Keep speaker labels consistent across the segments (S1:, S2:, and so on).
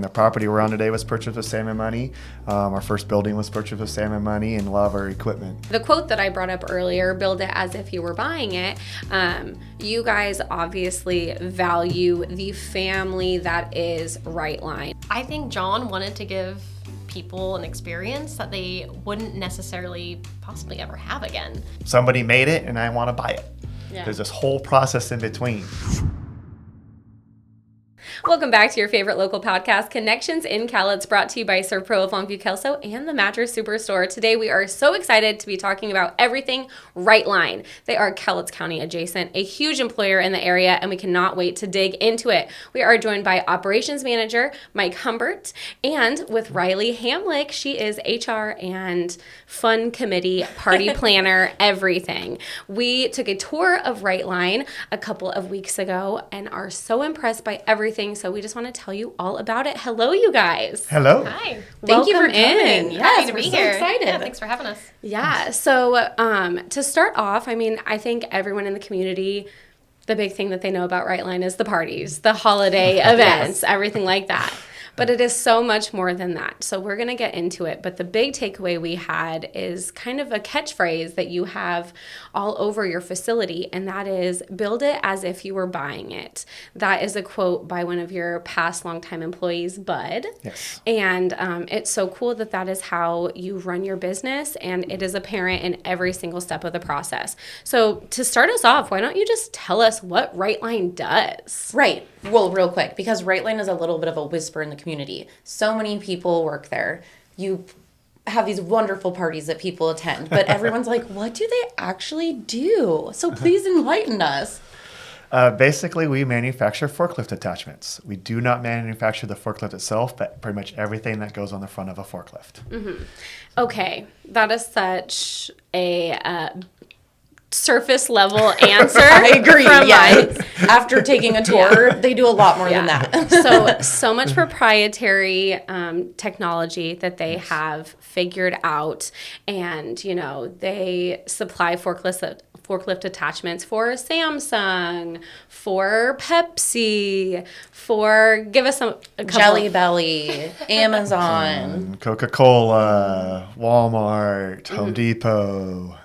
S1: The property we're on today was purchased with Salmon money. Our first building was purchased with Salmon money, and a lot of our equipment.
S2: The quote that I brought up earlier, build it as if you were buying it, you guys obviously value the family that is Rightline.
S3: I think John wanted to give people an experience that they wouldn't necessarily possibly ever have again.
S1: Somebody made it, and I want to buy it.
S2: Yeah.
S1: There's this whole process in between.
S2: Welcome back to your favorite local podcast, Connections in Cal. It's brought to you by ServPro of Longview Kelso and the Mattress Superstore. Today we are so excited to be talking about everything Rightline. They are Cowlitz County adjacent, a huge employer in the area, and we cannot wait to dig into it. We are joined by Operations Manager Mike Humbert and with Riley Hamlik. She is HR and Fun Committee, Party Planner, everything. We took a tour of Rightline a couple of weeks ago and are so impressed by everything. So we just want to tell you all about it. Hello, you guys.
S1: Hello.
S3: Hi.
S2: Thank you for
S3: Welcome
S2: coming.
S3: Happy
S2: Yes,
S3: to
S2: we're
S3: be
S2: so
S3: here.
S2: excited.
S3: Yeah, thanks for having us.
S2: Yeah. So to start off, I think everyone in the community, the big thing that they know about Rightline is the parties, the holiday events, everything like that. But it is so much more than that. So we're going to get into it. But the big takeaway we had is kind of a catchphrase that you have all over your facility, and that is build it as if you were buying it. That is a quote by one of your past longtime employees, Bud.
S1: Yes.
S2: And it's so cool that that is how you run your business, and it is apparent in every single step of the process. So to start us off, why don't you just tell us what Rightline does?
S4: Right. Well, real quick, because Rightline is a little bit of a whisper in the community. So many people work there. You have these wonderful parties that people attend, but everyone's like, what do they actually do? So please enlighten us.
S1: Basically, we manufacture forklift attachments. We do not manufacture the forklift itself, but pretty much everything that goes on the front of a forklift.
S2: Mm-hmm. Okay. That is such a surface level answer.
S4: I agree.
S2: From
S4: Yes.
S2: Mike.
S4: After taking a tour, they do a lot more than that.
S2: So much proprietary technology that they have figured out, and they supply forklift attachments for Samsung, for Pepsi, for give us a couple.
S4: Jelly Belly, Amazon.
S1: Coca-Cola, Walmart, Home Depot,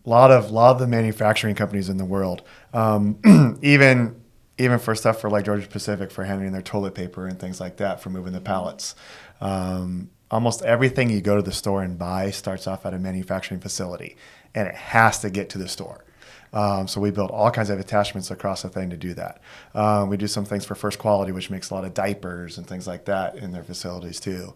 S1: a lot of the manufacturing companies in the world, even for stuff for like Georgia Pacific for handling their toilet paper and things like that for moving the pallets. Almost everything you go to the store and buy starts off at a manufacturing facility, and it has to get to the store. So we build all kinds of attachments across the thing to do that. We do some things for First Quality, which makes a lot of diapers and things like that in their facilities too.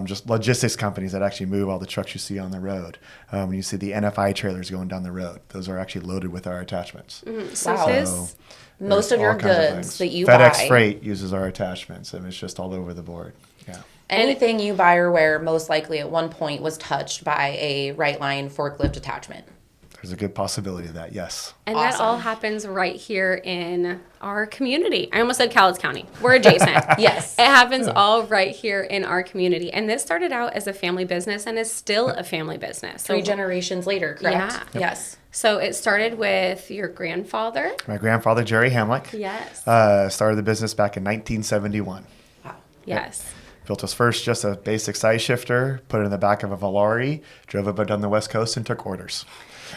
S1: Just logistics companies that actually move all the trucks you see on the road. When you see the NFI trailers going down the road, those are actually loaded with our attachments.
S2: Mm-hmm. So
S4: Wow.
S2: this,
S4: Most of your
S1: all kinds of
S4: goods
S1: things.
S4: that you
S1: FedEx
S4: buy.
S1: Freight uses our attachments, and it's just all over the board. Yeah.
S4: Anything you buy or wear most likely at one point was touched by a Rightline forklift attachment.
S1: There's a good possibility of that, yes.
S2: and that all happens right here in our community. I almost said Cowlitz County. We're adjacent.
S4: Yes.
S2: It happens all right here in our community. And this started out as a family business and is still a family business.
S4: Three generations later, correct?
S2: Yeah.
S4: Yes.
S2: So it started with your grandfather.
S1: My grandfather, Jerry Hamlik,
S2: Yes.
S1: started the business back in 1971.
S4: Wow.
S2: Yes.
S1: Built us first just a basic size shifter, put it in the back of a Valari, drove it down the West Coast, and took orders.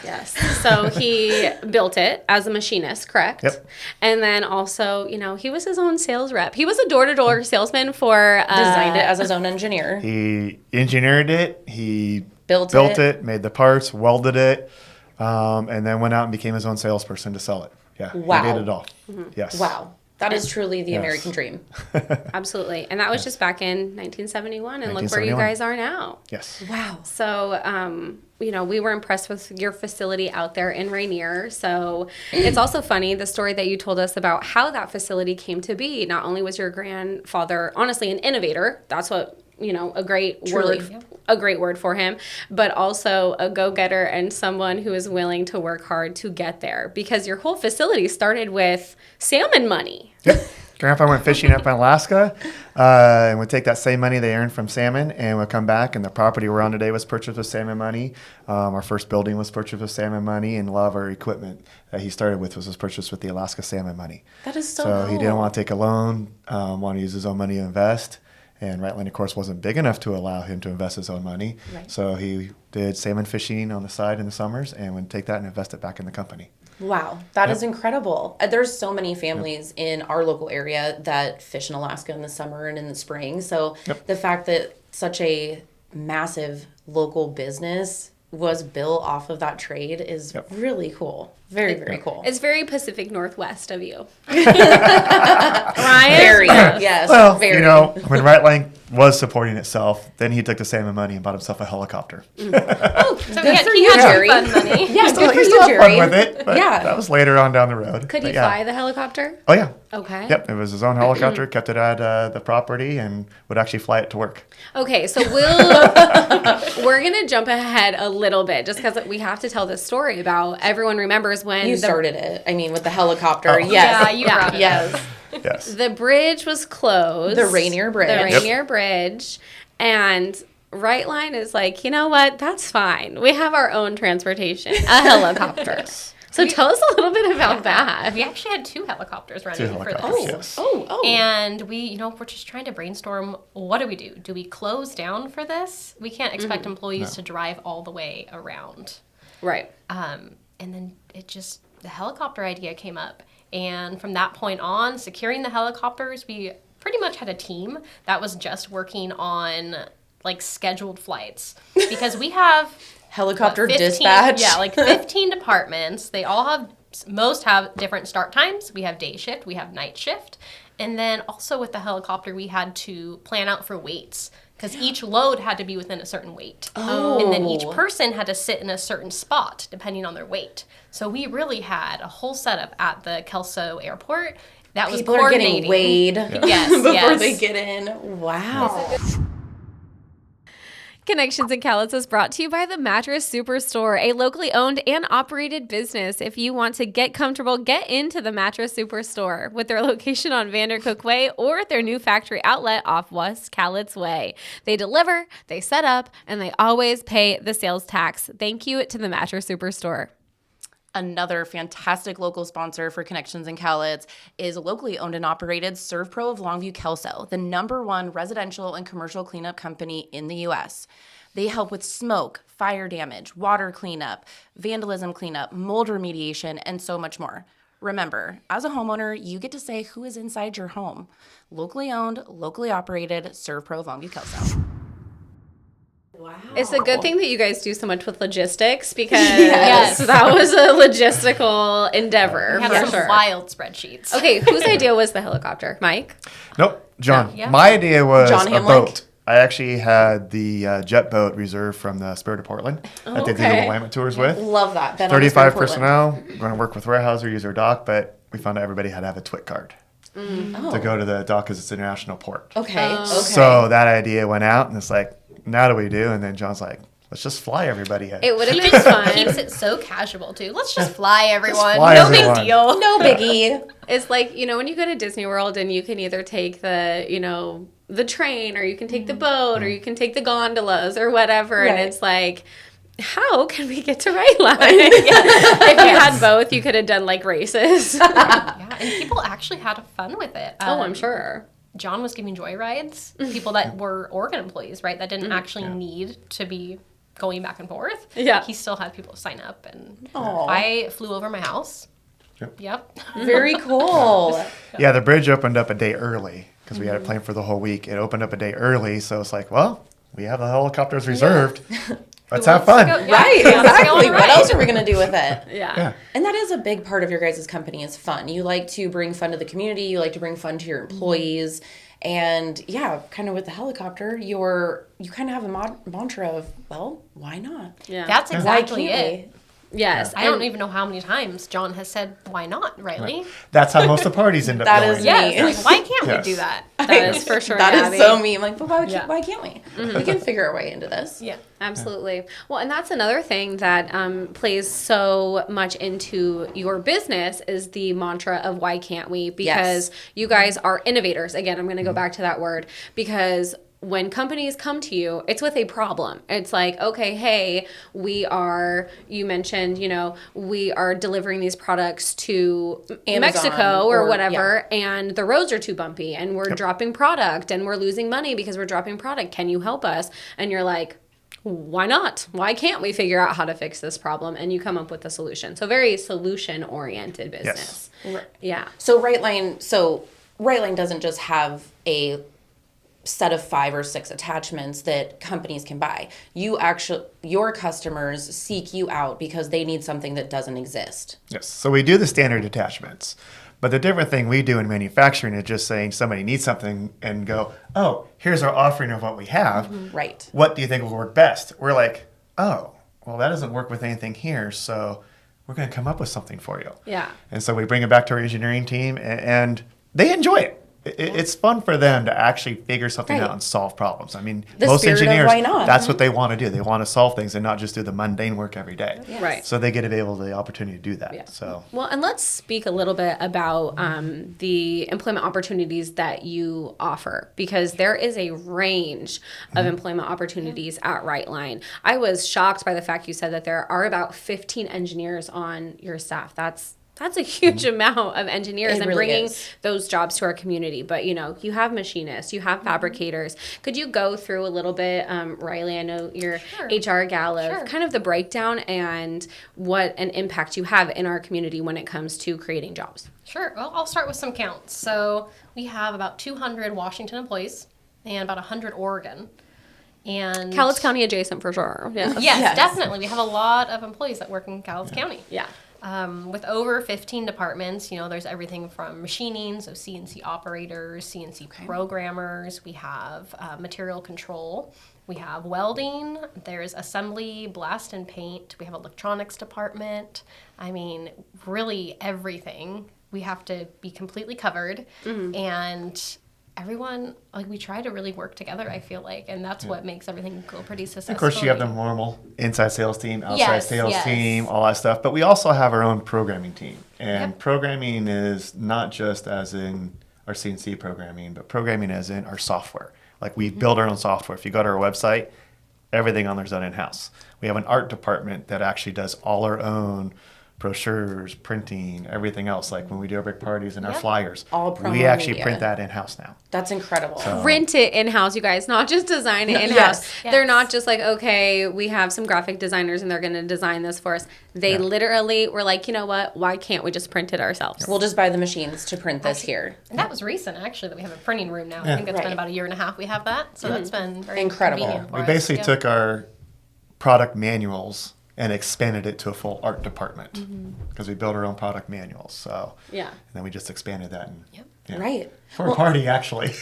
S2: Yes. So he built it as a machinist, correct?
S1: Yep.
S2: And then also, he was his own sales rep. He was a door-to-door salesman for...
S4: Designed it as his own engineer.
S1: He engineered it, he
S4: Built
S1: it, made the parts, welded it, and then went out and became his own salesperson to sell it. Yeah,
S4: Wow.
S1: He did it all. Yes.
S4: Wow. That is truly the
S1: Yes.
S4: American dream.
S2: Absolutely. And that was just back in 1971. And look where you
S1: 1971.
S2: guys are now.
S1: Yes.
S4: Wow.
S2: So, we were impressed with your facility out there in Rainier. So it's also funny, the story that you told us about how that facility came to be. Not only was your grandfather, honestly, an innovator. That's what, a great
S4: Truly.
S2: word, a great word for him, but also a go-getter and someone who is willing to work hard to get there, because your whole facility started with Salmon money.
S1: Yep. Grandpa went fishing up in Alaska and would take that same money they earned from salmon and would come back, and the property we're on today was purchased with salmon money. Our first building was purchased with salmon money, and a lot of our equipment that he started with was purchased with the Alaska salmon money.
S4: That is so
S1: So
S4: cool.
S1: he didn't want to take a loan, want to use his own money to invest. And Rightline, of course, wasn't big enough to allow him to invest his own money.
S4: Right.
S1: So he did salmon fishing on the side in the summers and would take that and invest it back in the company.
S4: Wow, that is incredible. There's so many families in our local area that fish in Alaska in the summer and in the spring. So the fact that such a massive local business was built off of that trade is really cool. Very, very cool.
S2: It's very Pacific Northwest of you.
S4: Ryan? Very, yes.
S1: Well,
S4: very.
S1: you know, when Rightline was supporting itself, then he took the salmon money and bought himself a helicopter.
S3: So
S4: Good for
S3: he
S4: you,
S3: had
S4: Jerry.
S3: some fun money.
S4: Yeah, good for
S1: He
S4: you,
S1: still had
S4: Jerry.
S1: fun with it, but
S4: Yeah.
S1: that was later on down the road.
S2: Could
S1: But
S2: he
S1: yeah.
S2: fly the helicopter?
S1: Oh, yeah.
S2: Okay.
S1: Yep, it was his own helicopter, kept it at the property, and would actually fly it to work.
S2: Okay, so we're gonna jump ahead a little bit just because we have to tell this story about everyone remembers when
S4: You started it. I mean, with the helicopter.
S1: Oh.
S4: Yes.
S3: Yeah, you brought it
S4: Yes.
S1: Yes.
S2: the bridge was closed.
S4: The Rainier Bridge.
S2: The Rainier Bridge, and Rightline is like, you know what? That's fine. We have our own transportation, a helicopter. So tell us a little bit about that.
S3: We actually had 2 helicopters running
S1: Two
S3: for
S1: helicopters,
S3: this.
S1: yes.
S4: Oh.
S3: And we're just trying to brainstorm, what do we do? Do we close down for this? We can't expect employees to drive all the way around.
S2: Right.
S3: And then the helicopter idea came up. And from that point on, securing the helicopters, we pretty much had a team that was just working on like scheduled flights. Because we have
S4: Helicopter
S3: 15
S4: dispatch.
S3: Yeah, like 15 departments. They all most have different start times. We have day shift, we have night shift. And then also with the helicopter, we had to plan out for weights because each load had to be within a certain weight.
S4: Oh.
S3: And then each person had to sit in a certain spot depending on their weight. So we really had a whole setup at the Kelso airport that
S4: People
S3: was
S4: are
S3: coordinating.
S4: getting weighed
S3: Yes,
S4: before
S3: yes.
S4: they get in. Wow.
S2: Connections in Cowlitz is brought to you by the Mattress Superstore, a locally owned and operated business. If you want to get comfortable, get into the Mattress Superstore with their location on Vandercook Way or their new factory outlet off West Cowlitz Way. They deliver, they set up, and they always pay the sales tax. Thank you to the Mattress Superstore.
S4: Another fantastic local sponsor for Connections in Cowlitz is locally owned and operated ServPro of Longview Kelso, the #1 residential and commercial cleanup company in the U.S. They help with smoke, fire damage, water cleanup, vandalism cleanup, mold remediation, and so much more. Remember, as a homeowner, you get to say who is inside your home. Locally owned, locally operated, ServPro of Longview Kelso.
S2: Wow. It's a good thing that you guys do so much with logistics because
S3: Yes.
S2: that was a logistical endeavor
S3: We had
S2: for
S3: some
S2: sure.
S3: wild spreadsheets.
S2: Okay, whose idea was the helicopter? Mike?
S1: Nope, John.
S3: Yeah.
S1: My idea was
S4: John
S1: a
S4: Hamlik?
S1: boat. I actually had the jet boat reserved from the Spirit of Portland that they did the
S2: okay.
S1: alignment tours with.
S4: Love that. Been on the Spirit
S1: 35
S4: of Portland.
S1: personnel. We're going to work with Warehouser, use our dock, but we found out everybody had to have a TWIC card to go to the dock because it's an international port.
S4: Okay. Okay.
S1: So that idea went out, and it's like, now do we do? And then John's like, let's just fly everybody in.
S2: It would have
S3: Keeps
S2: been fun.
S3: keeps it so casual too. Let's just fly everyone.
S1: fly
S3: no
S1: everyone.
S3: big deal.
S4: No biggie.
S2: It's like, when you go to Disney World and you can either take the train or you can take the boat or you can take the gondolas or whatever. And
S4: Right.
S2: it's like, how can we get to Rightline? If you had both, you could have done like races.
S3: Yeah, and people actually had fun with it.
S2: I'm sure.
S3: John was giving joy rides. People that were Oregon employees, right, that didn't actually need to be going back and forth.
S2: Yeah.
S3: He still had people sign up, and
S4: Aw.
S3: I flew over my house. Yep.
S4: Very cool.
S1: Yeah, the bridge opened up a day early because we had it planned for the whole week. It opened up a day early, so it's like, well, we have the helicopters reserved. Let's have fun.
S4: Right,
S3: Yeah, let's go on
S4: exactly.
S3: a
S4: What
S3: ride.
S4: else are we going to do with it?
S2: Yeah.
S4: And that is a big part of your guys' company is fun. You like to bring fun to the community. You like to bring fun to your employees. And yeah, kind of with the helicopter, you kind of have a mantra of, well, why not?
S2: Yeah.
S3: That's
S4: Why
S3: exactly
S4: can't
S3: it.
S2: Yes.
S3: I don't even know how many times John has said, why not, Riley?
S1: That's how most of the parties end up
S4: That
S1: going.
S4: is
S3: Yes,
S4: me.
S3: like, why can't
S1: Yes.
S3: we do that?
S2: That is for sure,
S4: That
S2: Gabby.
S4: is so me. I'm like, but why
S3: Yeah.
S4: can't we? We can figure our way into this.
S3: Yeah.
S2: Absolutely. Well, and that's another thing that plays so much into your business is the mantra of why can't we? Because you guys are innovators. Again, I'm going to go back to that word because when companies come to you, it's with a problem. It's like, okay, hey, you mentioned, we are delivering these products to
S4: Amazon
S2: Mexico or
S4: or-
S2: whatever, and the roads are too bumpy and we're dropping product and we're losing money because we're dropping product. Can you help us? And you're like, why not? Why can't we figure out how to fix this problem? And you come up with a solution. So very solution-oriented business.
S1: Yes.
S2: Yeah.
S4: So Rightline doesn't just have a set of 5 or 6 attachments that companies can buy. Your customers seek you out because they need something that doesn't exist.
S1: Yes. So we do the standard attachments. But the different thing we do in manufacturing is just saying somebody needs something and go, oh, here's our offering of what we have.
S4: Right.
S1: What do you think will work best? We're like, oh, well, that doesn't work with anything here. So we're going to come up with something for you.
S2: Yeah.
S1: And so we bring it back to our engineering team and they enjoy it. It's fun for them to actually figure something
S4: Right.
S1: out and solve problems. I mean,
S4: The
S1: most
S4: spirit of
S1: engineers,
S4: why not?
S1: that's what they want to do. They want to solve things and not just do the mundane work every day.
S4: Yes.
S2: Right.
S1: So they get to be able the opportunity to do that.
S2: Yeah.
S1: So
S2: Well, and let's speak a little bit about the employment opportunities that you offer because there is a range of employment opportunities at Rightline. I was shocked by the fact you said that there are about 15 engineers on your staff. That's a huge amount of engineers
S4: It
S2: and
S4: really
S2: bringing
S4: is.
S2: those jobs to our community. But, you have machinists, you have fabricators. Could you go through a little bit, Riley, I know you're HR gal, of
S3: Sure.
S2: kind of the breakdown and what an impact you have in our community when it comes to creating jobs?
S3: Sure. Well, I'll start with some counts. So we have about 200 Washington employees and about 100 Oregon. And
S2: Cowlitz County adjacent for sure. Yeah.
S3: Yes, definitely. We have a lot of employees that work in Cowlitz County.
S2: Yeah.
S3: With over 15 departments, there's everything from machining, so CNC operators, CNC programmers. We have material control. We have welding. There's assembly, blast and paint. We have electronics department. I mean, really everything. We have to be completely covered. And everyone, we try to really work together, I feel like. And that's what makes everything go pretty successful.
S1: of course, you have the normal inside sales team, outside
S3: Yes,
S1: sales
S3: yes.
S1: team, all that stuff. But we also have our own programming team. And programming is not just as in our CNC programming, but programming as in our software. Like we build our own software. If you go to our website, everything on there is done in-house. We have an art department that actually does all our own brochures, printing, everything else. Like when we do our big parties and our flyers,
S4: All promo
S1: we actually
S4: media.
S1: print that in-house now.
S4: That's incredible.
S2: Print it in-house, you guys, not just design it in-house.
S3: Yes,
S2: They're
S3: yes.
S2: not just like, okay, we have some graphic designers and they're going to design this for us. They literally were like, you know what? Why can't we just print it ourselves?
S4: We'll just buy the machines to print this here.
S3: And that was recent, actually, that we have a printing room now. I think it's been
S4: Right.
S3: about a year and a half we have that. So that's been very
S4: Incredible.
S3: convenient for
S1: We
S3: us.
S1: basically
S3: Yeah.
S1: took our product manuals and expanded it to a full art department because we built our own product manuals. So
S2: Yeah.
S1: and then we just expanded that. And, yeah.
S4: Right.
S1: For Party, actually.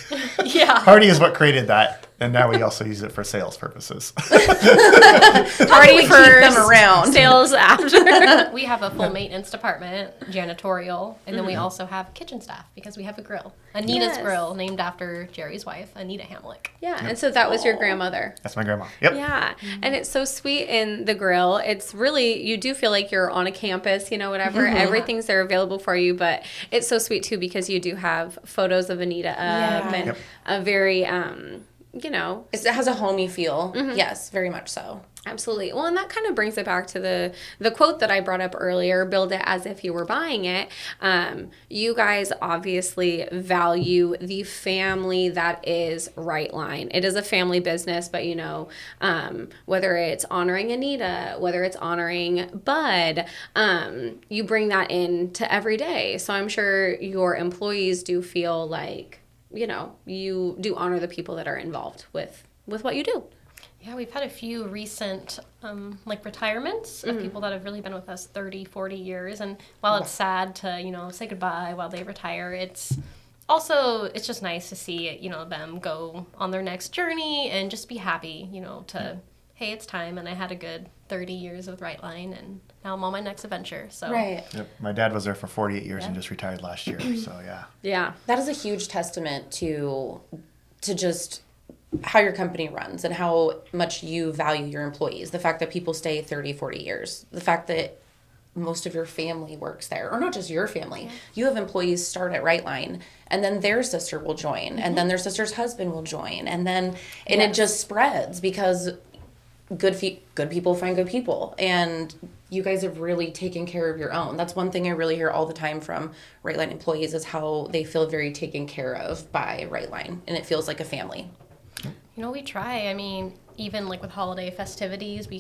S3: Yeah.
S1: Party is what created that. And now we also use it for sales purposes.
S2: Party
S4: we keep
S2: first,
S4: them around?
S2: sales after.
S3: We have a full maintenance department, janitorial, and then we also have kitchen staff because we have a grill. Anita's
S2: Yes.
S3: Grill, named after Jerry's wife, Anita Hamlik.
S2: Yeah, and so that was your grandmother.
S1: That's my grandma. Yep.
S2: Yeah, and it's so sweet in the grill. It's really, you do feel like you're on a campus, whatever. Everything's there available for you, but it's so sweet too because you do have photos of Anita up and a very,
S4: It has a homey feel. Yes, very much so.
S2: Absolutely. Well, and that kind of brings it back to the quote that I brought up earlier, build it as if you were buying it. You guys obviously value the family that is Rightline. It is a family business, but whether it's honoring Anita, whether it's honoring Bud, you bring that into every day. So I'm sure your employees do feel like, you do honor the people that are involved with what you do.
S3: Yeah, we've had a few recent retirements of people that have really been with us 30, 40 years. And while it's sad to, say goodbye while they retire, it's just nice to see, them go on their next journey and just be happy, to hey, it's time. And I had a good 30 years with Rightline, and now I'm on my next adventure. So
S4: Right.
S1: Yep. My dad was there for 48 years and just retired last year. So yeah.
S2: Yeah.
S4: That is a huge testament to just how your company runs and how much you value your employees. The fact that people stay 30, 40 years. The fact that most of your family works there, or not just your family. Yeah. You have employees start at Rightline, and then their sister will join, and then their sister's husband will join, and it just spreads because good people find good people, and you guys have really taken care of your own. That's one thing I really hear all the time from Rightline employees is how they feel very taken care of by Rightline, and it feels like a family.
S3: You know, we try. I mean, even like with holiday festivities, we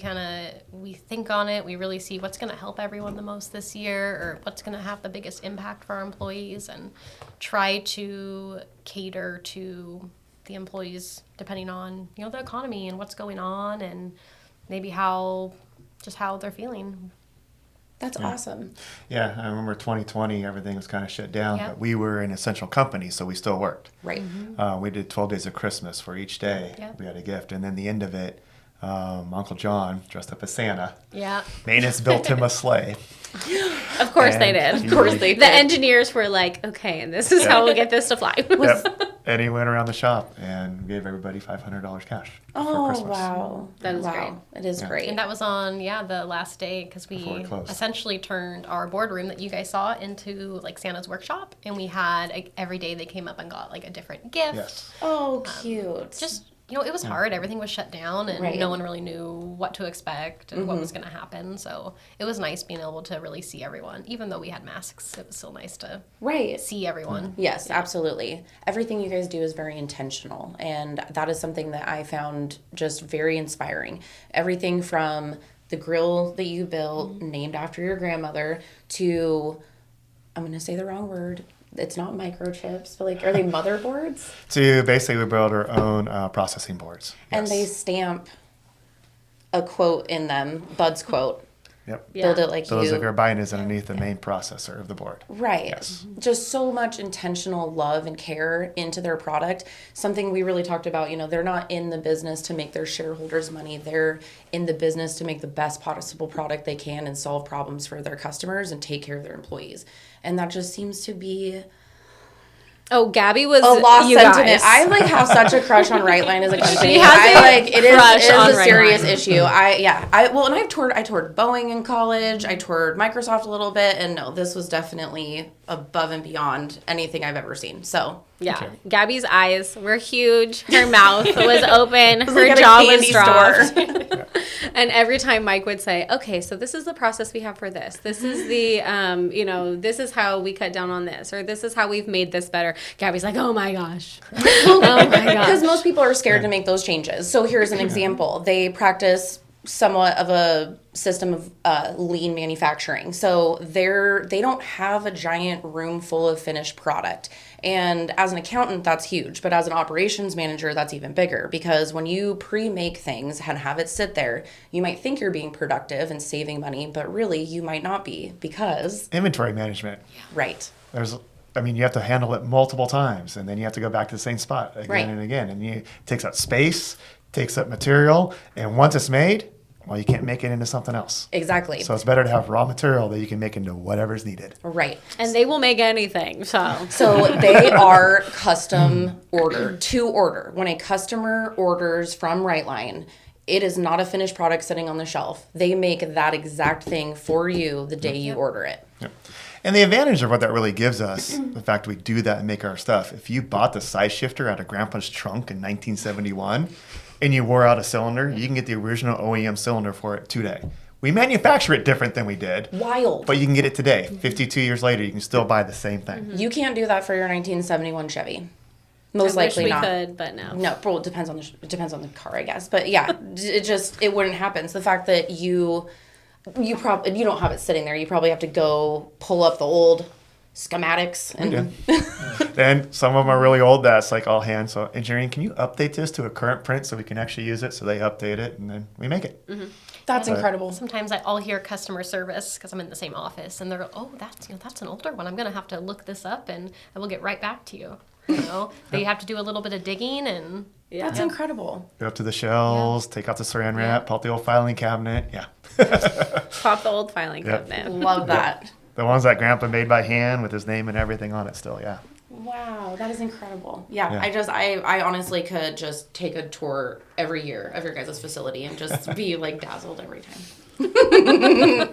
S3: think on it. We really see what's going to help everyone the most this year, or what's going to have the biggest impact for our employees, and try to cater to the employees depending on, you know, the economy and what's going on, and maybe how they're feeling.
S4: That's awesome.
S1: Yeah, I remember 2020, everything was kind of shut down,
S3: Yeah.
S1: but we were an essential company, so we still worked.
S4: Right.
S1: We did 12 days of Christmas for each day.
S3: Yeah.
S1: We had a gift. And then the end of it, Uncle John, dressed up as Santa,
S3: Yeah.
S1: Maintenance built him a sleigh.
S2: Of course they
S1: And
S2: did.
S1: Of course they
S2: The engineers were like, okay, and this is how we'll get this to fly.
S1: Yep. And he went around the shop and gave everybody $500 cash for
S4: Oh,
S1: Christmas.
S4: wow.
S2: That is
S4: wow.
S2: great.
S4: It is great.
S3: And that was on, the last day, because
S1: Before
S3: we
S1: it closed.
S3: essentially turned our boardroom that you guys saw into like Santa's workshop, and we had every day they came up and got like a different gift.
S1: Yes.
S4: Oh, cute.
S3: Just, it was hard. Everything was shut down, and
S4: Right.
S3: no one really knew what to expect and what was going to happen. So it was nice being able to really see everyone. Even though we had masks, it was still nice to
S4: Right.
S3: see everyone.
S4: Yes, absolutely. Everything you guys do is very intentional, and that is something that I found just very inspiring. Everything from the grill that you built, named after your grandmother, to, I'm going to say the wrong word, it's not microchips, but like, are they motherboards?
S1: So basically, we build our own processing boards.
S4: And
S1: Yes.
S4: they stamp a quote in them, Bud's quote.
S1: Yep.
S2: Yeah.
S4: Build it like
S1: Those
S4: you.
S1: if you're buying is underneath the main processor of the board.
S4: Right.
S1: Yes.
S4: Just so much intentional love and care into their product. Something we really talked about, they're not in the business to make their shareholders money. They're in the business to make the best possible product they can and solve problems for their customers and take care of their employees. And that just seems to be
S2: Oh, Gabbi was
S4: a lost
S2: you
S4: sentiment.
S2: guys.
S4: I have such a crush on Rightline as a company.
S2: She has
S4: it is
S2: crush on
S4: a serious
S2: Rightline.
S4: issue. And I toured Boeing in college. I toured Microsoft a little bit, and no, this was definitely above and beyond anything I've ever seen. So
S2: Yeah.
S1: Okay.
S2: Gabby's eyes were huge. Her mouth was open.
S4: was
S2: Her
S4: like at a
S2: jaw was
S4: candy
S2: dropped.
S4: store.
S2: And every time Mike would say, okay, so this is the process we have for this. This is the, this is how we cut down on this, or this is how we've made this better. Gabby's like, oh my gosh. Oh my
S4: Because
S2: gosh.
S4: most people are scared to make those changes. So here's an example. They practice somewhat of a system of lean manufacturing. So they don't have a giant room full of finished product. And as an accountant, that's huge. But as an operations manager, that's even bigger. Because when you pre-make things and have it sit there, you might think you're being productive and saving money, but really you might not be because...
S1: Inventory management.
S4: Right.
S1: You have to handle it multiple times, and then you have to go back to the same spot again
S4: Right.
S1: and again. And it takes up space, takes up material, and once it's made, well, you can't make it into something else.
S4: Exactly.
S1: So it's better to have raw material that you can make into whatever's needed.
S4: Right.
S2: And they will make anything, so.
S4: So they are custom to order. When a customer orders from Rightline, it is not a finished product sitting on the shelf. They make that exact thing for you the day you order it.
S1: Yep. And the advantage of what that really gives us, the fact we do that and make our stuff, if you bought the size shifter out of Grandpa's trunk in 1971 and you wore out a cylinder, you can get the original OEM cylinder for it today. We manufacture it different than we did.
S4: Wild.
S1: But you can get it today. 52 years later, you can still buy the same thing.
S4: You can't do that for your 1971 Chevy. Most
S2: I wish
S4: likely
S2: we
S4: not.
S2: could, but no.
S4: No, well, it depends on the car, I guess. But yeah, it wouldn't happen. So the fact that you don't have it sitting there. You probably have to go pull up the old schematics and
S1: Then some of them are really old. That's like all hand. So engineering, can you update this to a current print so we can actually use it? So they update it, and then we make it.
S4: that's incredible.
S3: Sometimes I'll hear customer service because I'm in the same office, and they're, oh, that's an older one. I'm gonna have to look this up, and I will get right back to you. They have to do a little bit of digging, and
S2: Yeah.
S4: That's incredible.
S1: Go up to the shelves, take out the saran wrap, pop the old filing cabinet. Yeah.
S2: Pop the old filing
S1: Yep.
S2: cabinet.
S4: Love that.
S1: The ones that Grandpa made by hand with his name and everything on it still, yeah.
S4: Wow, that is incredible. Yeah,
S1: Yeah.
S4: I honestly could just take a tour every year of your guys' facility and just be like dazzled every time.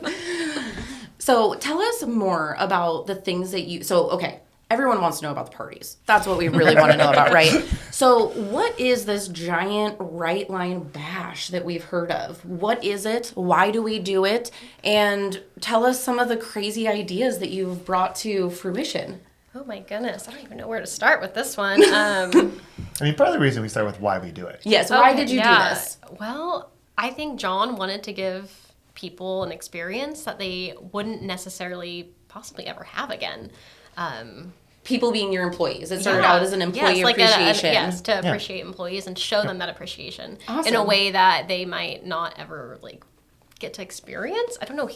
S4: So tell us more about the things that okay, everyone wants to know about the parties. That's what we really want to know about, right? So what is this giant Rightline bash that we've heard of? What is it? Why do we do it? And tell us some of the crazy ideas that you've brought to fruition.
S3: Oh my goodness, I don't even know where to start with this one.
S1: I mean, part of the reason we start with why we do it.
S4: Yes, why did you do this?
S3: Well, I think John wanted to give people an experience that they wouldn't necessarily possibly ever have again.
S4: People being your employees. It started out as an employee
S3: like
S4: appreciation.
S3: to appreciate employees and show them that appreciation
S4: Awesome.
S3: in a way that they might not ever like get to experience. I don't know.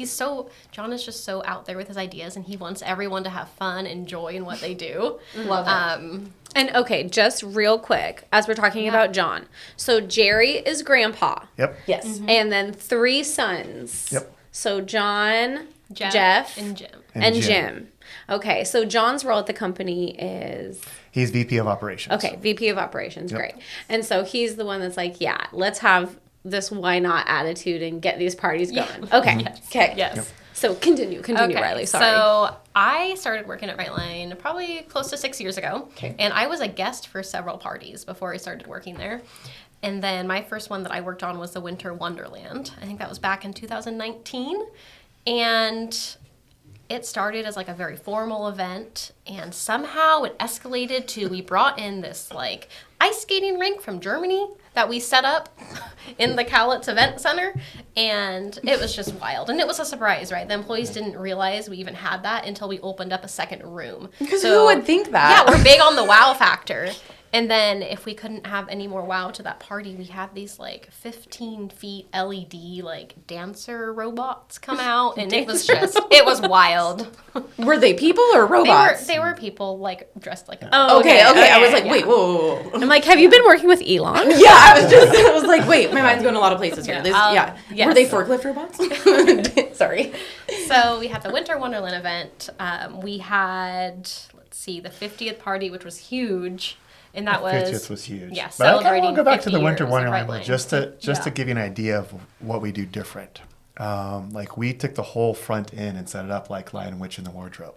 S3: John is just so out there with his ideas, and he wants everyone to have fun and joy in what they do.
S4: Love it.
S2: And okay, just real quick, as we're talking about John. So Jerry is grandpa.
S1: Yep.
S4: Yes.
S2: And then 3 sons.
S1: Yep.
S2: So John, Jeff,
S3: and Jim.
S2: and Jim. Okay, so John's role at the company is...
S1: He's VP of Operations.
S2: Okay, VP of Operations,
S1: Yep.
S2: great. And so he's the one that's like, yeah, let's have this why not attitude and get these parties going. Okay.
S4: Okay.
S3: Yes.
S1: Yep.
S2: So continue, Riley, sorry.
S3: So I started working at Rightline probably close to 6 years ago.
S4: Okay.
S3: And I was a guest for several parties before I started working there. And then my first one that I worked on was the Winter Wonderland. I think that was back in 2019. And it started as like a very formal event, and somehow it escalated to we brought in this like ice skating rink from Germany that we set up in the Cowlitz Event Center, and it was just wild. And it was a surprise, right? The employees didn't realize we even had that until we opened up a second room.
S4: Because who would think that?
S3: Yeah, we're big on the wow factor. And then if we couldn't have any more wow to that party, we had these like 15 feet LED like dancer robots come out, and it was wild.
S4: Were they people or robots?
S3: They were people like dressed like
S4: Okay. I was like, wait, whoa.
S2: I'm like, have you been working with Elon?
S4: Yeah, I was like, wait, my mind's going a lot of places here.
S3: Yes.
S4: Were they forklift robots? Sorry.
S3: So we had the Winter Wonderland event. We had, let's see, the 50th party, which was huge. And that was
S1: 50th was huge.
S3: Yeah,
S1: but I kind of
S3: celebrating
S1: want to go back to
S3: 50
S1: the Winter
S3: years of
S1: Wonderland
S3: Rightline.
S1: just to give you an idea of what we do different. Like we took the whole front end and set it up like Lion, Witch, in the Wardrobe.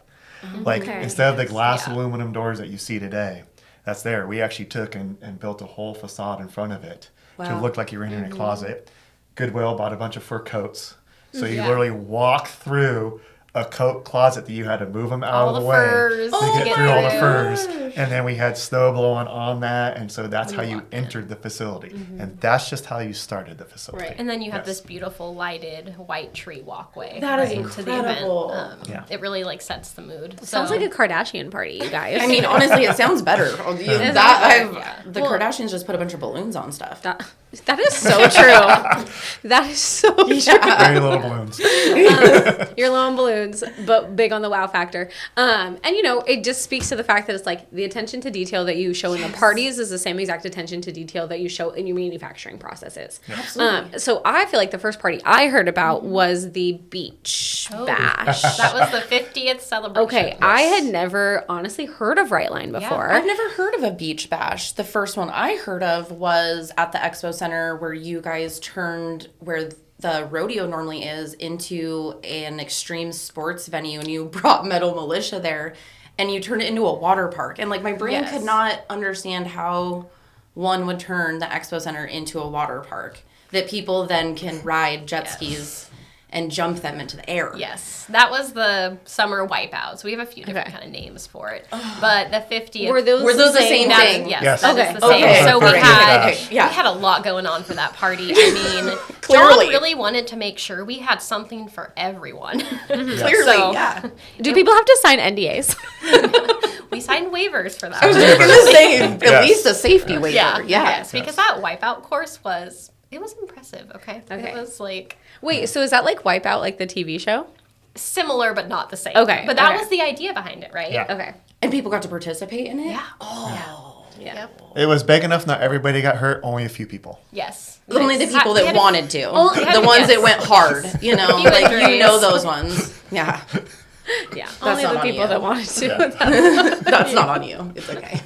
S1: Like instead of the glass aluminum doors that you see today, that's there. We actually took and built a whole facade in front of it to look like you were in a closet. Goodwill bought a bunch of fur coats, so you literally walk through a coat closet that you had to move them out
S3: All
S1: of
S3: the
S1: the way
S3: furs
S1: to
S3: to
S1: get
S3: get
S1: through all the
S3: through.
S1: furs. And then we had snow blowing on that, and so that's how you entered the facility. And that's just how you started the facility.
S2: Right.
S3: And then you have
S1: Yes.
S3: this beautiful lighted white tree walkway.
S4: That is
S3: into the
S4: incredible.
S3: event.
S1: Yeah.
S3: It really like sets the mood.
S2: Sounds like a Kardashian party, you guys.
S4: I mean, honestly, it sounds better. The
S3: Well-
S4: Kardashians just put a bunch of balloons on stuff.
S2: that is so true. That is so true.
S1: Very little balloons.
S2: You're low on balloons, but big on the wow factor. And it just speaks to the fact that it's like the attention to detail that you show in the parties is the same exact attention to detail that you show in your manufacturing processes.
S4: Absolutely.
S2: So I feel like the first party I heard about was the beach bash.
S3: That was the 50th celebration.
S2: Okay, I had never honestly heard of Rightline before.
S4: I've never heard of a beach bash. The first one I heard of was at the Expo Center where you guys turned where the rodeo normally is into an extreme sports venue, and you brought Metal Militia there and you turned it into a water park. And like my brain could not understand how one would turn the Expo Center into a water park that people then can ride jet skis and jump them into the air.
S3: Yes, that was the summer wipeouts. We have a few different kind of names for it, but the 50th
S2: Were those
S4: the same
S3: that
S4: thing?
S3: is- yes,
S1: Yes.
S3: that
S2: Okay.
S3: is the same.
S4: Okay.
S3: So we
S1: Okay.
S3: had
S1: Okay.
S4: Yeah.
S3: we had a lot going on for that party. I mean,
S4: Clearly.
S3: John really wanted to make sure we had something for everyone.
S4: Clearly,
S3: So-
S4: yeah.
S2: Do people have to sign NDAs?
S3: We signed waivers for that.
S4: I was just gonna say at
S1: Yes.
S4: least a safety waiver.
S3: Yeah,
S4: Yeah.
S3: yes, because that wipeout course was impressive. Okay,
S2: Okay.
S3: it was like
S2: Wait, so is that like Wipeout, like the TV show?
S3: similar but not the same.
S2: Okay,
S3: but that
S2: okay.
S3: was the idea behind it, right?
S1: Yeah.
S2: Okay.
S4: And people got to participate in it?
S3: Yeah.
S4: Oh.
S2: Yeah.
S3: Yep.
S1: It was big enough, not everybody got hurt, only a few people.
S3: Yes.
S4: Only the people that wanted to.
S3: Oh,
S4: The ones that went hard,
S3: Few
S4: like,
S3: injuries.
S4: those ones. Yeah.
S2: Yeah.
S4: That's
S2: Only
S4: not
S2: the
S4: on
S2: people
S4: you.
S2: that wanted to.
S1: Yeah.
S4: That's not on you. It's okay.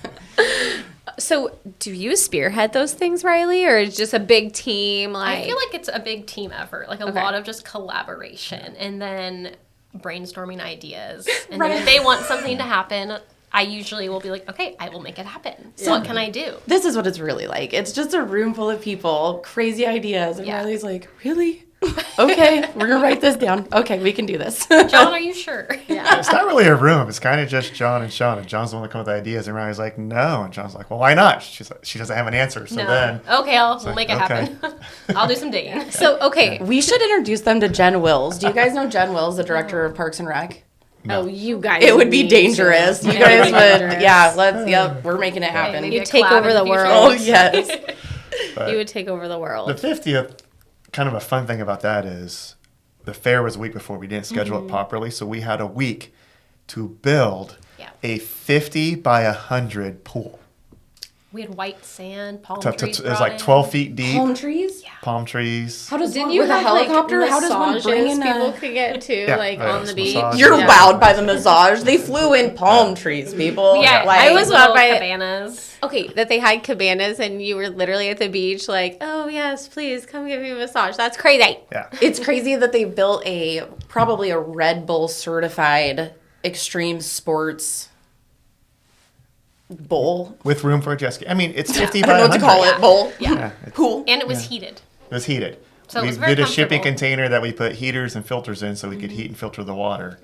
S2: So, do you spearhead those things, Riley, or is it just a big team? Like,
S3: I feel like it's a big team effort, like a
S2: Okay.
S3: lot of just collaboration and then brainstorming ideas. And
S4: Right.
S3: then if they want something to happen, I usually will be like, okay, I will make it happen. So what can I do?
S4: This is what it's really like. It's just a room full of people, crazy ideas, and
S3: Yeah.
S4: Riley's like, really? Okay, we're gonna write this down. Okay, we can do this.
S3: John, are you sure?
S2: yeah.
S1: It's not really a room. It's kind of just John and Sean. And John's the one that comes with ideas. And Riley's like, no. And John's like, well, why not? She's like, she doesn't have an answer. So then,
S3: Okay, we'll
S1: like,
S3: make it happen. I'll do some digging.
S2: So, okay.
S4: We should introduce them to Jen Wills. Do you guys know Jen Wills, the director of Parks and Rec?
S1: no.
S2: Oh, you guys.
S4: It would be
S2: need
S4: dangerous.
S2: to.
S4: You
S2: It
S4: guys
S2: be
S4: would,
S2: dangerous.
S4: yeah, we're making it happen.
S3: maybe
S2: You
S3: a
S2: take
S3: collab
S2: over
S3: in
S2: the
S3: future.
S2: world.
S4: Oh, yes.
S1: But
S2: You would take over the world.
S1: the 50th, kind of a fun thing about that is the fair was a week before. We didn't schedule it properly. So we had a week to build
S3: Yeah.
S1: a 50 by 100 pool.
S3: We had white sand, palm
S1: It
S3: trees.
S1: was like 12 feet deep,
S4: Palm trees?
S1: palm trees.
S4: How does
S2: Didn't
S4: one,
S2: you
S4: with a
S2: have
S4: helicopter?
S2: Like,
S4: how does one bring
S2: massages
S4: in
S2: people
S4: a...
S2: could get to,
S1: Yeah,
S2: like
S1: yeah,
S2: on the beach?
S1: massage.
S4: You're
S2: Yeah.
S4: wowed by the massage. They flew in palm trees, people.
S3: Yeah,
S4: Like,
S2: I was
S3: little
S2: wowed by it.
S3: cabanas.
S2: Okay, that they had cabanas and you were literally at the beach, like, oh yes, please come give me a massage. That's crazy.
S1: Yeah.
S4: It's crazy that they built probably a Red Bull certified extreme sports bowl.
S1: With room for a jet ski. I mean, it's 50
S4: I
S1: by
S4: don't know what to
S1: 100.
S4: call it. Bowl.
S1: Yeah.
S4: Pool.
S3: And it was heated.
S1: It was heated.
S3: So it
S1: We
S3: was very
S1: did a shipping
S3: comfortable.
S1: container that we put heaters and filters in so we could heat and filter the water.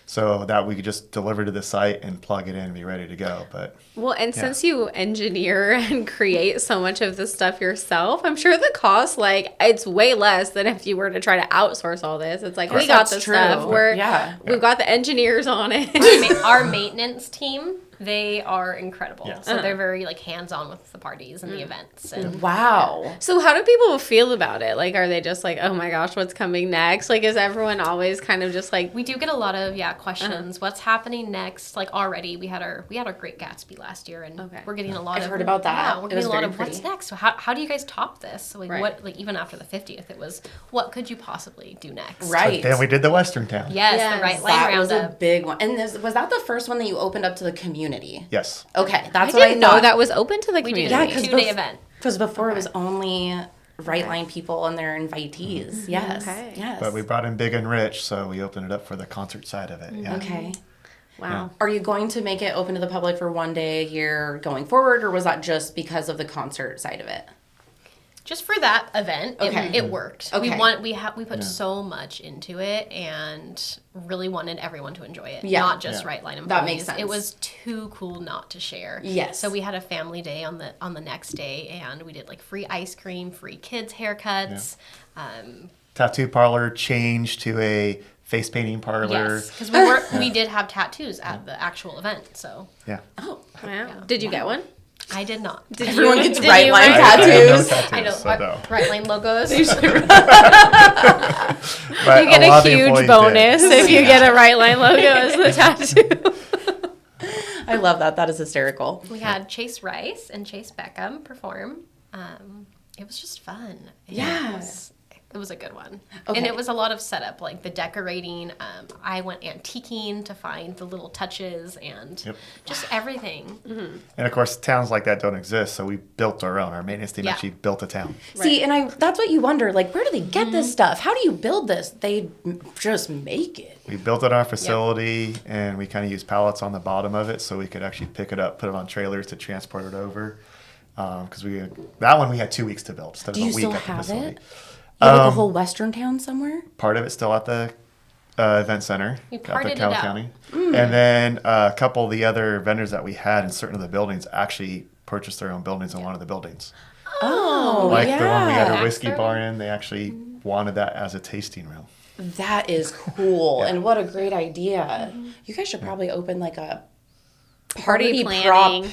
S1: So that we could just deliver to the site and plug it in and be ready to go. But
S2: Well, and since you engineer and create so much of this stuff yourself, I'm sure the cost, like, it's way less than if you were to try to outsource all this. It's like, we got
S4: That's
S2: this
S4: true.
S2: stuff.
S4: Yeah.
S2: We've got the engineers on it.
S3: Our maintenance team, they are incredible.
S1: Yeah.
S3: So they're very like hands-on with the parties and the events. And
S4: Wow.
S2: So how do people feel about it? Like, are they just like, oh my gosh, what's coming next? Like, is everyone always kind of just like,
S3: we do get a lot of questions. What's happening next? Like already we had our Great Gatsby last year, and
S2: Okay.
S3: we're getting a lot
S4: I've
S3: of
S4: heard about that.
S3: Yeah, we're
S4: It
S3: getting
S4: was
S3: a lot
S4: very
S3: of what's
S4: pretty.
S3: next. So how do you guys top this? So like
S2: Right.
S3: what, like even after the 50th, it was what could you possibly do next?
S4: Right.
S1: then we did the Western Town.
S3: Yes,
S2: Yes.
S3: the Rightline
S4: That was a
S3: Roundup.
S4: big one. And was that the first one that you opened up to the community?
S1: Yes.
S4: Okay,
S2: I
S4: that's what I
S2: didn't know
S4: thought.
S2: that was open to the
S3: We
S2: community.
S3: did
S4: Yeah,
S3: a
S4: 'cause
S3: 2-day
S4: bef-
S3: event.
S4: Because before it was only Rightline people and their invitees. Yes.
S2: Okay.
S4: Yes.
S1: But we brought in Big and Rich, so we opened it up for the concert side of it. Yeah.
S4: Okay.
S2: Wow.
S4: Are you going to make it open to the public for one day a year going forward, or was that just because of the concert side of it?
S3: Just for that event,
S4: Okay.
S3: it worked.
S4: Okay.
S3: We put so much into it and really wanted everyone to enjoy it.
S4: Yeah.
S3: Not just
S1: Yeah.
S3: Rightline employees.
S4: That makes sense.
S3: It was too cool not to share.
S4: Yes.
S3: So we had a family day on the next day, and we did like free ice cream, free kids haircuts.
S1: Tattoo parlor changed to a face painting parlor.
S3: Yes, because we did have tattoos at the actual event. So
S1: Yeah.
S4: Oh.
S2: Wow. Did you get one?
S3: I did not.
S4: Everyone gets
S2: did you
S4: Rightline
S2: write-
S1: I have no
S4: tattoos.
S1: tattoos,
S3: I know.
S1: so no.
S3: Rightline logos.
S1: But
S2: You get
S1: lot
S2: a
S1: of the
S2: huge
S1: employees
S2: bonus
S1: did.
S2: if you get a Rightline logo as the tattoo.
S4: I love that. That is hysterical.
S3: We had Chase Rice and Chase Beckham perform. It was just fun.
S4: Yeah.
S3: It was a good one.
S4: Okay.
S3: And it was a lot of setup, like the decorating. I went antiquing to find the little touches and
S1: Yep.
S3: just everything.
S1: And of course, towns like that don't exist, so we built our own. Our maintenance team
S3: Yeah.
S1: actually built a town.
S4: See, and that's what you wonder. Like, where do they get this stuff? How do you build this? They just make it.
S1: We built it in our facility, and we kind of used pallets on the bottom of it so we could actually pick it up, put it on trailers to transport it over. Because that one we had 2 weeks to build instead
S4: Do
S1: of
S4: you
S1: a week
S4: still
S1: at the
S4: have
S1: facility.
S4: it? You have like a whole Western town somewhere?
S1: Part of it's still at the event center
S3: We
S1: at
S3: parted
S1: the
S3: it
S1: Cal
S3: out.
S1: County. And then a couple of the other vendors that we had in certain of the buildings actually purchased their own buildings in one of the buildings.
S4: Oh,
S1: Like
S4: yeah.
S1: the one we had a
S3: Back
S1: whiskey
S3: there.
S1: bar in, they actually wanted that as a tasting room.
S4: That is cool.
S1: Yeah.
S4: And what a great idea. You guys should probably open like a
S2: Party
S4: prop
S2: planning.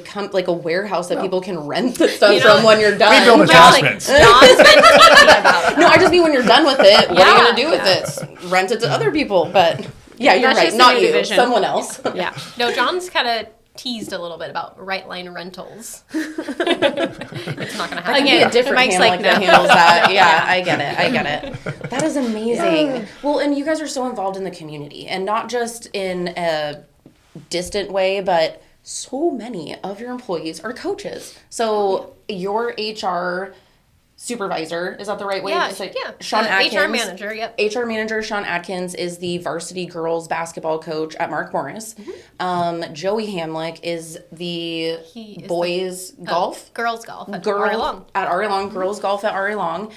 S4: planning, like a warehouse that people can rent the stuff from when you're done.
S1: We build attachments.
S3: John's been thinking about
S4: No, I just mean when you're done with it, what are you gonna do with
S3: Yeah.
S4: it? Rent it to other people. But yeah, you're
S2: That's
S4: right.
S2: just a
S4: Not
S2: new
S4: you.
S2: division.
S4: Someone else.
S2: Yeah.
S3: No, John's kind of teased a little bit about Rightline rentals. It's not going to happen.
S4: Again, a different
S2: Mike's
S4: Hamlik
S2: like,
S4: that
S2: no.
S4: handles that. Yeah, I get it. That is amazing. Well, and you guys are so involved in the community, and not just in a distant way, but so many of your employees are coaches. So your HR supervisor, is that the right way
S3: Yeah,
S4: to say?
S3: yeah.
S4: Sean Atkins.
S3: HR manager, yep.
S4: HR manager Sean Atkins is the varsity girls basketball coach at Mark Morris. Joey Hamlik is the
S3: He is
S4: boys golf.
S3: Girls golf at
S4: Girl
S3: Ari Long.
S4: at Ari Long, girls golf at Ari Long.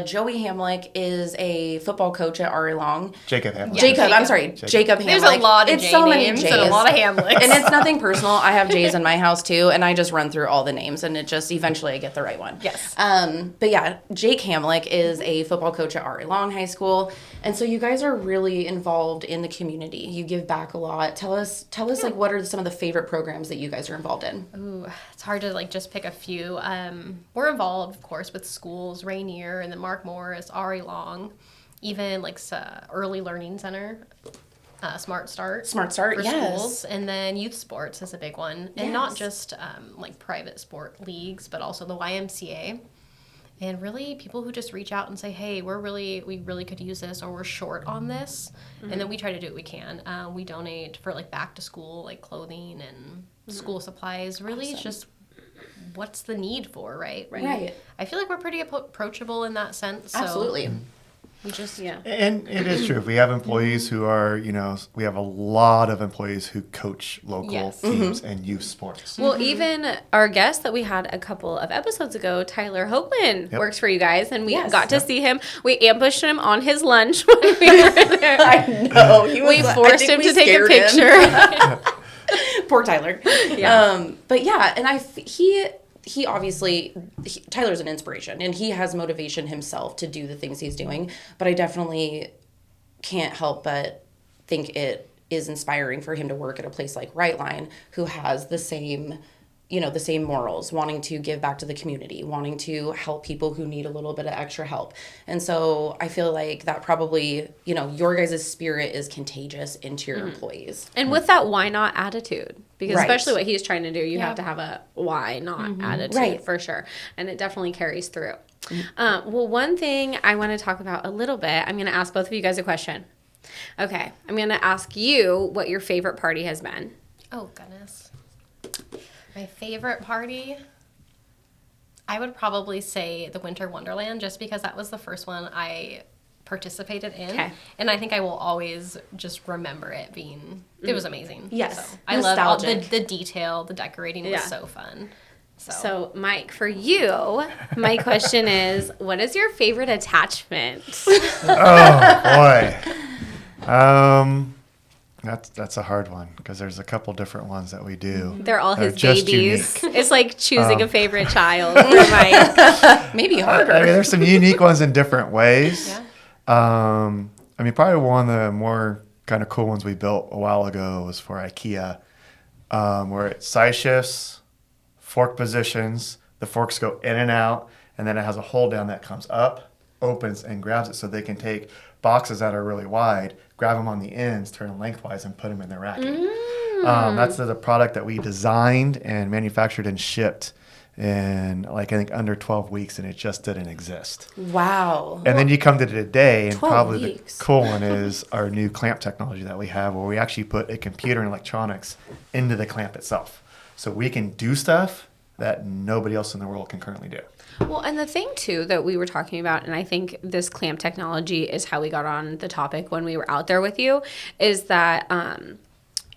S4: Joey Hamlik is a football coach at Ari Long.
S1: Jacob Hamlet.
S4: Jacob, I'm sorry, Jacob Hamlik.
S3: There's a lot of
S4: It's
S3: J
S4: so many
S3: names
S4: J's.
S3: and a lot of Hamlets.
S4: And it's nothing personal. I have J's in my house too, and I just run through all the names, and it just eventually I get the right one.
S3: Yes.
S4: But yeah, Jake Hamlik is a football coach at Ari Long High School, and so you guys are really involved in the community. You give back a lot. Tell us like what are some of the favorite programs that you guys are involved in?
S3: Ooh, it's hard to like just pick a few. We're involved, of course, with schools, Rainier, and then Mark Morris, Ari Long, even like Early Learning Center, Smart Start.
S4: Smart Start,
S3: for
S4: yes.
S3: schools, and then youth sports is a big one, and
S4: Yes.
S3: not just like private sport leagues, but also the YMCA. And really, people who just reach out and say, "Hey, we really could use this, or we're short on this," and then we try to do what we can. We donate for like back to school, like clothing and school supplies. Really, it's just what's the need for, right?
S4: Right.
S3: I feel like we're pretty approachable in that sense. So
S4: Absolutely.
S3: we just
S1: And it is true. If we have employees who are, we have a lot of employees who coach local
S3: Yes.
S1: teams and youth sports.
S2: Well, even our guest that we had a couple of episodes ago, Tyler Hoagland,
S1: Yep.
S2: works for you guys, and we
S4: Yes.
S2: got to see him. We ambushed him on his lunch when we were there.
S4: I know.
S2: We forced him to take a picture.
S4: Poor Tyler.
S2: Yeah.
S4: But yeah, and he obviously, Tyler's an inspiration, and he has motivation himself to do the things he's doing. But I definitely can't help but think it is inspiring for him to work at a place like Rightline, who has the same morals, wanting to give back to the community, wanting to help people who need a little bit of extra help. And so I feel like that probably, your guys' spirit is contagious into your employees.
S2: And with that why not attitude, because
S4: Right.
S2: especially what he's trying to do, you
S3: Yeah.
S2: have to have a why not attitude
S4: Right.
S2: for sure. And it definitely carries through. Well, one thing I want to talk about a little bit, I'm going to ask both of you guys a question. Okay. I'm going to ask you what your favorite party has been.
S3: Oh, goodness. My favorite party, I would probably say the Winter Wonderland, just because that was the first one I participated in.
S2: Okay.
S3: And I think I will always just remember it being, it was amazing.
S4: Yes.
S3: So I love all
S4: Nostalgic.
S3: the detail, the decorating was
S2: Yeah.
S3: so fun.
S2: So, Mike, for you, my question is, what is your favorite attachment?
S1: Oh boy. That's a hard one because there's a couple different ones that we do.
S2: They're all his
S1: just
S2: babies.
S1: unique.
S2: It's like choosing a favorite child for Mike.
S4: Maybe harder.
S1: I mean, there's some unique ones in different ways.
S3: Yeah.
S1: Probably one of the more kind of cool ones we built a while ago was for IKEA, where it's size shifts, fork positions, the forks go in and out, and then it has a hold down that comes up, opens, and grabs it so they can take boxes that are really wide, grab them on the ends, turn them lengthwise, and put them in their racking. That's the product that we designed and manufactured and shipped in I think under 12 weeks, and it just didn't exist.
S4: Wow.
S1: And then you come to today, and
S4: 12
S1: probably
S4: weeks.
S1: the cool one is our new clamp technology that we have, where we actually put a computer and electronics into the clamp itself. So we can do stuff that nobody else in the world can currently do.
S2: Well, and the thing, too, that we were talking about, and I think this clamp technology is how we got on the topic when we were out there with you, is that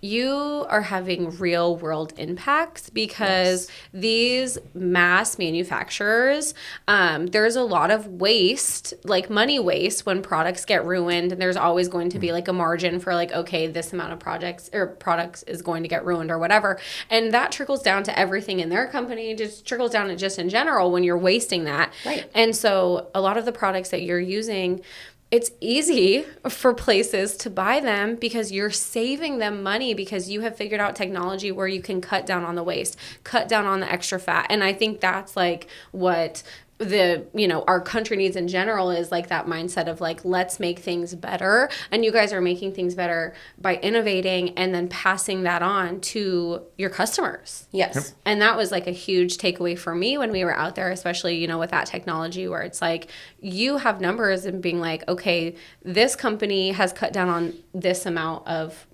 S2: you are having real world impacts because these mass manufacturers, there's a lot of waste, like money waste when products get ruined, and there's always going to be like a margin for like, okay, this amount of products is going to get ruined or whatever. And that trickles down to everything in their company, just trickles down to just in general when you're wasting that.
S4: Right.
S2: And so a lot of the products that you're using, it's easy for places to buy them because you're saving them money because you have figured out technology where you can cut down on the waste, cut down on the extra fat. And I think that's like what our country needs in general is like that mindset of like, let's make things better. And you guys are making things better by innovating and then passing that on to your customers.
S4: Yes.
S2: And that was like a huge takeaway for me when we were out there, especially, with that technology where it's like you have numbers and being like, okay, this company has cut down on this amount of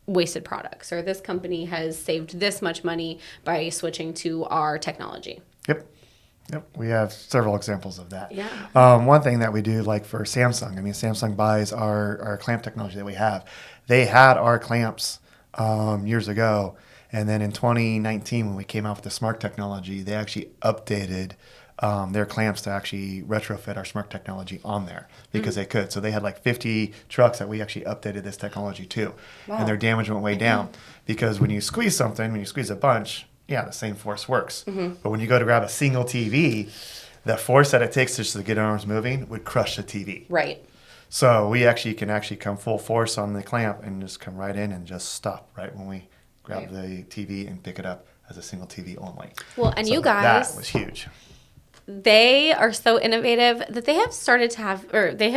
S2: wasted products, or this company has saved this much money by switching to our technology.
S1: Yep. We have several examples of that.
S2: Yeah.
S1: One thing that we do, like for Samsung, Samsung buys our clamp technology that we have. They had our clamps years ago. And then in 2019, when we came out with the Smart technology, they actually updated their clamps to actually retrofit our Smart technology on there because they could. So they had like 50 trucks that we actually updated this technology to. Wow. And their damage went way down because when you squeeze a bunch, the same force works. But when you go to grab a single TV, the force that it takes just to get arms moving would crush the TV.
S4: Right.
S1: So we can come full force on the clamp and just come right in and just stop right when we grab the TV and pick it up as a single TV only.
S2: Well, and
S1: so
S2: you guys,
S1: that was huge.
S2: They are so innovative that they have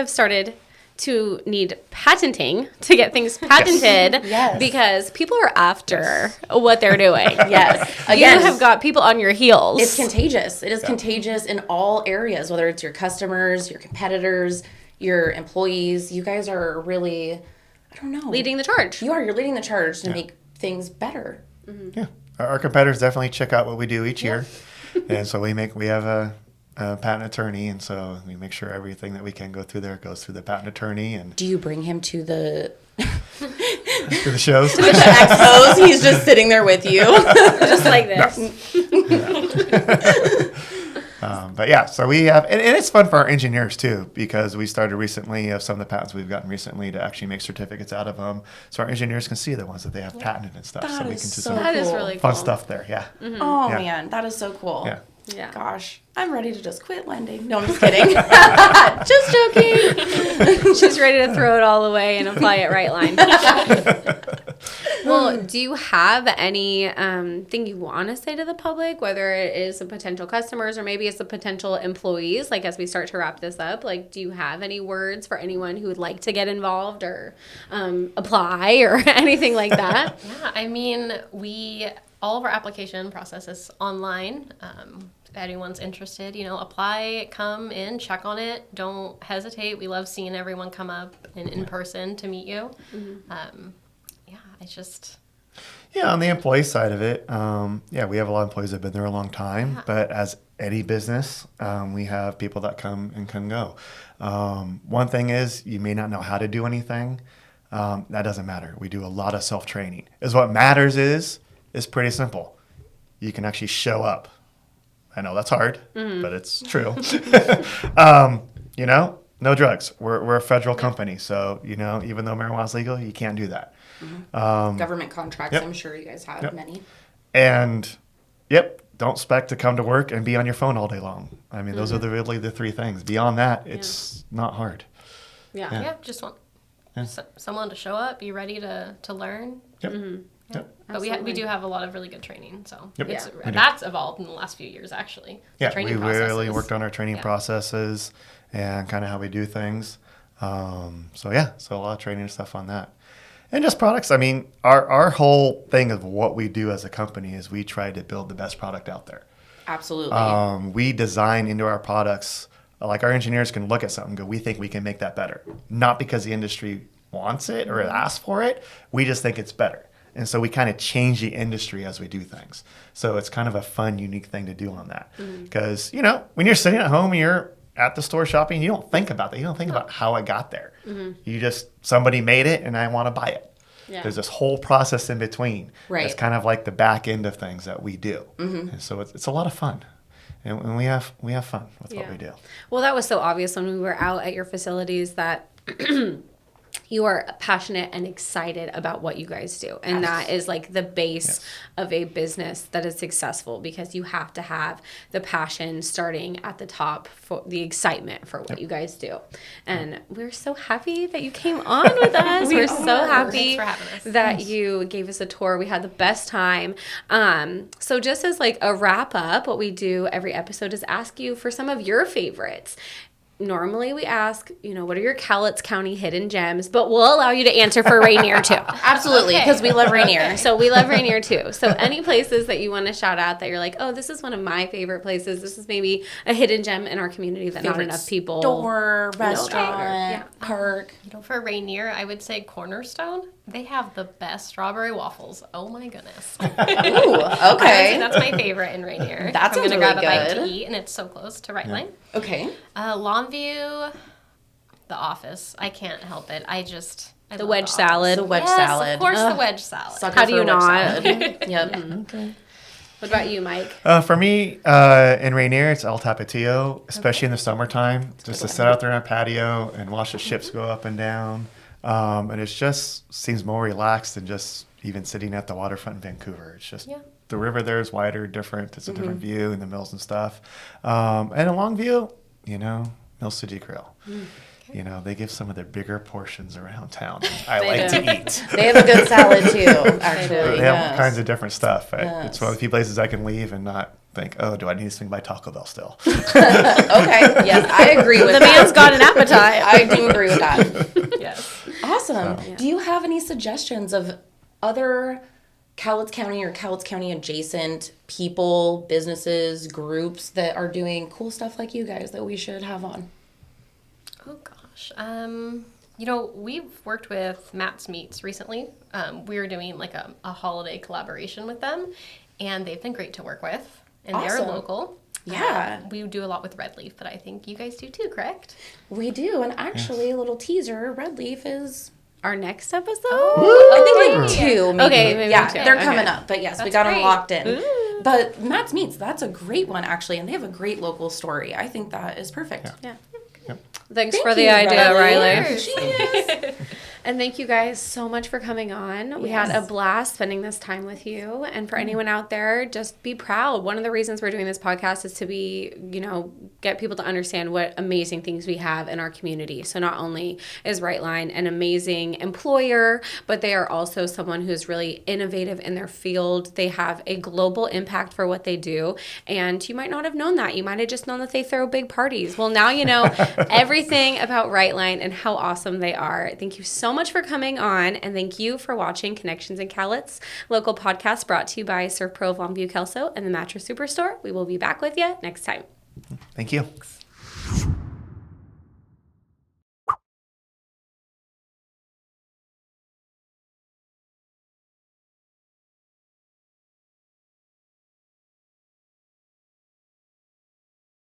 S2: started to need patenting to get things patented.
S4: Yes.
S2: Because people are after what they're doing.
S4: Yes. Again,
S2: you have got people on your heels.
S4: It's contagious. It is contagious in all areas, whether it's your customers, your competitors, your employees. You guys are really, I don't know.
S2: Leading the charge.
S4: You're leading the charge to make things better.
S1: Mm-hmm. Yeah. Our competitors definitely check out what we do each year. And so we have a patent attorney, and so we make sure everything that we can go through there goes through the patent attorney. And
S4: do you bring him to the
S1: to the shows?
S4: To the expos? He's just sitting there with you,
S2: just like this.
S1: But yeah, so we have, and it's fun for our engineers too, because we started recently some of the patents we've gotten recently to actually make certificates out of them, so our engineers can see the ones that they have patented and stuff.
S4: That
S1: so we
S4: is
S1: can do
S4: so
S1: some
S2: That is really
S1: fun
S2: cool.
S1: stuff there. Yeah.
S2: Mm-hmm.
S4: Oh
S1: Yeah.
S4: man, that is so cool.
S1: Yeah.
S2: Yeah.
S4: Gosh, I'm ready to just quit lending. No, I'm just kidding. Just joking.
S2: She's ready to throw it all away and apply it Rightline. Well, do you have any thing you want to say to the public, whether it is the potential customers or maybe it's the potential employees? Like, as we start to wrap this up, like, do you have any words for anyone who would like to get involved or apply or anything like that?
S3: Yeah, all of our application process is online. If anyone's interested, apply, come in, check on it. Don't hesitate. We love seeing everyone come up in person to meet you. Mm-hmm. It's just...
S1: Yeah, on the employee side of it, we have a lot of employees that have been there a long time. Yeah. But as any business, we have people that come and can go. One thing is you may not know how to do anything. That doesn't matter. We do a lot of self-training. What matters is pretty simple. You can actually show up. I know that's hard, but it's true. No drugs. We're a federal company, so even though marijuana's legal, you can't do that.
S4: Mm-hmm. Government contracts. I'm sure you guys have many.
S1: And don't expect to come to work and be on your phone all day long. Those are really the three things. Beyond that, it's not hard.
S3: Yeah. Just want someone to show up, be ready to learn.
S1: Yep.
S3: Mm-hmm.
S1: Yep.
S3: But we do have a lot of really good training, so
S1: that's
S3: evolved in the last few years, actually.
S1: Yeah, we really worked on our training processes and kind of how we do things. So a lot of training and stuff on that. And just products. Our whole thing of what we do as a company is we try to build the best product out there.
S4: Absolutely.
S1: We design into our products, like our engineers can look at something and go, we think we can make that better. Not because the industry wants it or asks for it. We just think it's better. And so we kind of change the industry as we do things. So it's kind of a fun, unique thing to do on that. Because, when you're sitting at home and you're at the store shopping, you don't think about that. You don't think about how I got there. You somebody made it and I want to buy it. Yeah. There's this whole process in between.
S4: Right.
S1: It's kind of like the back end of things that we do. And so it's a lot of fun. And we have fun with what we do.
S2: Well, that was so obvious when we were out at your facilities that you are passionate and excited about what you guys do. And that is like the base of a business that is successful, because you have to have the passion starting at the top for the excitement for what you guys do. And we're so happy that you came on with us. We're so happy
S3: Thanks for having us.
S2: that you gave us a tour. We had the best time. So just as like a wrap up, what we do every episode is ask you for some of your favorites. Normally we ask, what are your Cowlitz County hidden gems, but we'll allow you to answer for Rainier too.
S4: Absolutely, because we love Rainier.
S2: So we love Rainier too. So any places that you want to shout out that you're like, oh, this is one of my favorite places. This is maybe a hidden gem in our community that not enough people
S4: Store, restaurant,
S2: Yeah.
S4: park.
S3: For Rainier, I would say Cornerstone. They have the best strawberry waffles. Oh my goodness.
S4: Ooh,
S3: Honestly,
S4: okay.
S3: that's my favorite in Rainier.
S4: That
S3: I'm
S4: sounds
S3: gonna grab
S4: really
S3: a bite
S4: good.
S3: to eat, and it's so close to Rightline.
S4: Okay.
S3: Longview, The Office. I can't help it. I
S2: the
S3: love
S2: wedge
S3: Office.
S2: salad.
S4: The wedge
S3: Yes,
S4: salad.
S3: of course, the
S4: Ugh.
S3: wedge salad.
S4: Sucker
S2: How do
S4: for
S2: you
S4: a wedge
S2: not?
S4: salad. Yep.
S2: What about you, Mike?
S1: For me, in Rainier, it's El Tapatio, especially in the summertime, just to sit out there on a patio and watch the ships go up and down. And it just seems more relaxed than just even sitting at the waterfront in Vancouver. It's just the river there is wider, different. It's a different view in the mills and stuff. And a Longview, Mill City Grill. They give some of their bigger portions around town. I like to eat.
S4: They have a good salad too, actually.
S1: They have all kinds of different stuff. It's one of the few places I can leave and not think, oh, do I need to swing by Taco Bell still?
S4: Okay, yes, I agree with
S2: The
S4: that.
S2: man's got an appetite.
S4: I do agree with that.
S3: Yes.
S4: Awesome. Do you have any suggestions of other Cowlitz County or Cowlitz County adjacent people, businesses, groups that are doing cool stuff like you guys that we should have on?
S3: Oh gosh. We've worked with Matt's Meats recently. We were doing like a holiday collaboration with them, and they've been great to work with. And they're
S4: Awesome.
S3: local.
S4: Yeah.
S3: We do a lot with Red Leaf, but I think you guys do too, correct?
S4: We do, and actually, a little teaser, Red Leaf is...
S2: Our next episode?
S4: I think like two, maybe.
S2: Okay, maybe
S4: yeah,
S2: two.
S4: they're
S2: Okay.
S4: coming up. But yes, we
S3: That's
S4: got them
S3: great.
S4: locked in. But Matt's Meats, that's a great one, actually, and they have a great local story. I think that is perfect.
S2: Yeah.
S1: Yep.
S2: Thanks
S4: Thank
S2: for the
S4: you,
S2: idea, Riley.
S4: Cheers.
S2: And thank you guys so much for coming on. We had a blast spending this time with you. And for anyone out there, just be proud. One of the reasons we're doing this podcast is to be, get people to understand what amazing things we have in our community. So not only is Rightline an amazing employer, but they are also someone who's really innovative in their field. They have a global impact for what they do. And you might not have known that. You might have just known that they throw big parties. Well, now you know everything about Rightline and how awesome they are. Thank you so much for coming on, and thank you for watching Connections in Cowlitz, local podcast brought to you by Surf Pro of Longview Kelso and the Mattress Superstore. We will be back with you next time.
S1: Thank you.